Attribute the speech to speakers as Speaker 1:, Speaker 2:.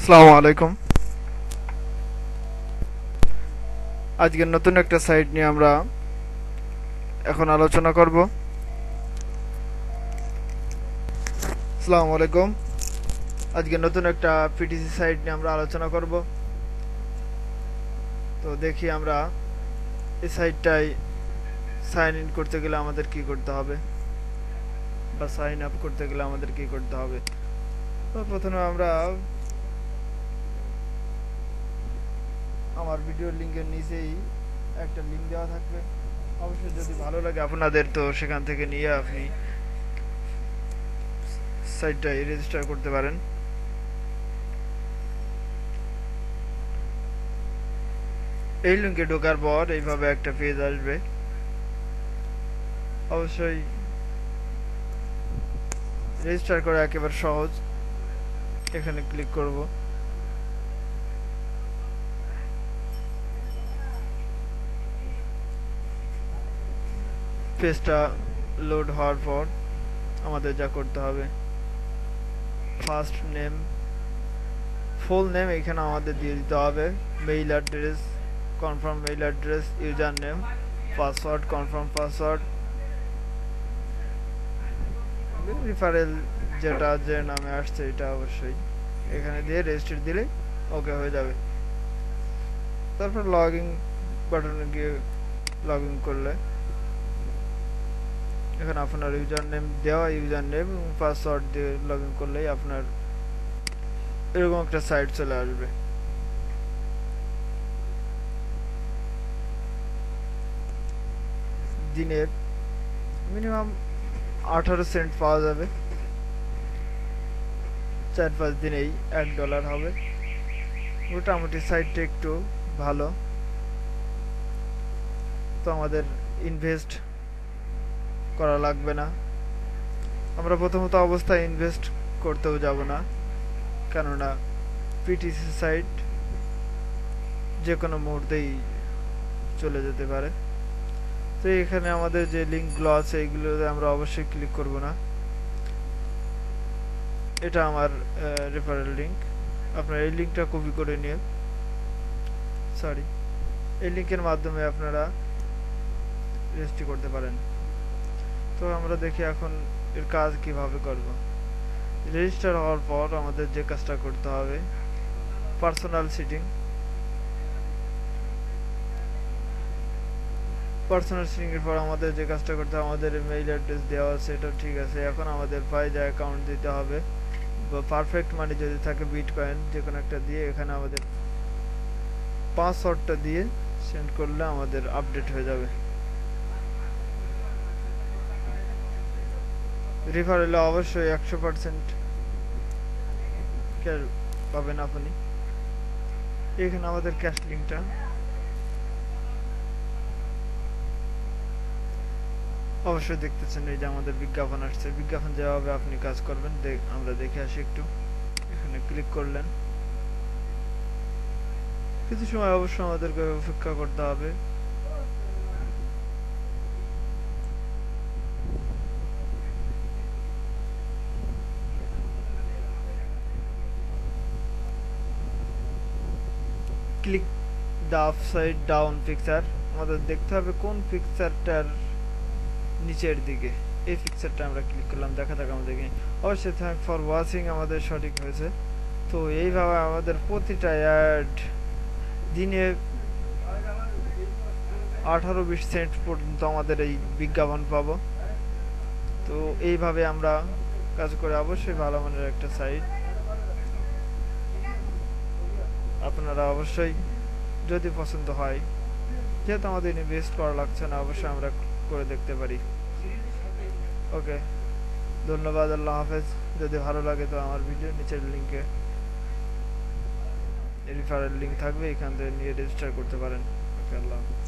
Speaker 1: আসসালামু আলাইকুম। আজকের নতুন একটা সাইট নিয়ে আমরা এখন আলোচনা করব। আসসালামু আলাইকুম। আজকের নতুন একটা পিটিসি সাইট নিয়ে আমরা আলোচনা করব। তো দেখি আমরা এই সাইটটায় সাইন ইন করতে গেলে আমাদের কি করতে হবে, বা সাইন আপ করতে গেলে আমাদের কি করতে হবে। তো প্রথমে আমরা আমার ভিডিওর লিংকের নিচেই একটা লিংক দেওয়া থাকবে, অবশ্যই যদি ভালো লাগে আপনাদের তো সেখান থেকে নিয়ে আপনি সাইটটাই রেজিস্টার করতে পারেন। এই লিংকে ঢোকার পর এইভাবে একটা পেজ আসবে। অবশ্যই রেজিস্টার করা একেবারে সহজ। এখানে ক্লিক করব। পেজটা লোড হওয়ার পর আমাদের যা করতে হবে, ফার্স্ট নেম, ফুল নেম এখানে আমাদের দিয়ে দিতে হবে, mail address, confirm mail address, user name, password, confirm password, referral যেটা যে নামে আসছে এটা অবশ্যই এখানে দিয়ে রেজিস্টার দিলে ওকে হয়ে যাবে। তারপর লগ ইন বাটনে গিয়ে লগ ইন করলে এখানে আপনার ইউজার নেম দেওয়া, ইউজার নেম এবং পাসওয়ার্ড দিয়ে লগ ইন করলেই আপনার এরকম একটা সাইট চলে আসবে। দিনে মিনিমাম 18 সেন্ট পাওয়া যাবে, 4-5 দিনেই $1 হবে। মোটামুটি সাইটটা একটু ভালো। তো আমাদের ইনভেস্ট করা লাগবে না, আমরা প্রথমত অবস্থায় ইনভেস্ট করতেও যাব না, কেননা পিটিসি সাইট যে কোনো মুহূর্তেই চলে যেতে পারে। তো এখানে আমাদের যে লিঙ্কগুলো আছে এইগুলোতে আমরা অবশ্যই ক্লিক করব না। এটা আমার রেফারেল লিঙ্ক, আপনারা এই লিঙ্কটা কপি করে নিয়ে এই লিঙ্কের মাধ্যমে আপনারা রেজিস্ট্রি করতে পারেন। তো আমরা দেখি এখন এর কাজ কিভাবে করব। রেজিস্টার হওয়ার পর আমাদের যে কাজটা করতে হবে, পার্সোনাল সেটিং, এর পর আমাদের যে কাজটা করতে হবে, আমাদের মেইল অ্যাড্রেস দেওয়া আছে এটা ঠিক আছে। এখন আমাদের ফাইজা অ্যাকাউন্ট দিতে হবে, বা পারফেক্ট মানি যদি থাকে বিটকয়েন যে কোনো একটা দিয়ে এখানে আমাদের পাসওয়ার্ডটা দিয়ে সেন্ড করলে আমাদের আপডেট হয়ে যাবে। রেফারেলে অবশ্যই 100% ক্যাশ পাবেন আপনি। এখানে আমাদের ক্যাশ লিঙ্কটা অবশ্যই দেখতেছেন, এই যে আমাদের বিজ্ঞাপন আসছে। বিজ্ঞাপন যেভাবে আপনি কাজ করবেন আমরা দেখে আসি একটু। এখানে ক্লিক করলেন, কিছু সময় অবশ্যই আমাদেরকে অপেক্ষা করতে হবে। Click the upside down picture, আমাদের দেখতে হবে কোন পিকচারটার নিচের দিকে। এই পিকচারটা আমরা ক্লিক করলাম, দেখা যাক আমাদের অবশ্যই থ্যাংক ফর ওয়াচিং আমাদের সঠিক হয়েছে। তো এইভাবে আমাদের প্রতিটা অ্যাড দিনে 18-20 সেন্ট পর্যন্ত আমাদের এই বিজ্ঞাপন পাবো। তো এইভাবে আমরা কাজ করে অবশ্যই ভালো মানের একটা সাইট আপনারা অবশ্যই যদি পছন্দ হয়, যেহেতু আমাদের ইনভেস্ট করা লাগছে না, অবশ্যই আমরা করে দেখতে পারি। ওকে, ধন্যবাদ, আল্লাহ হাফেজ। যদি ভালো লাগে তো আমার ভিডিও নিচের লিঙ্কে রেফারেল লিঙ্ক থাকবে, এখান থেকে নিয়ে রেজিস্টার করতে পারেন। ওকে, আল্লাহ হাফেজ।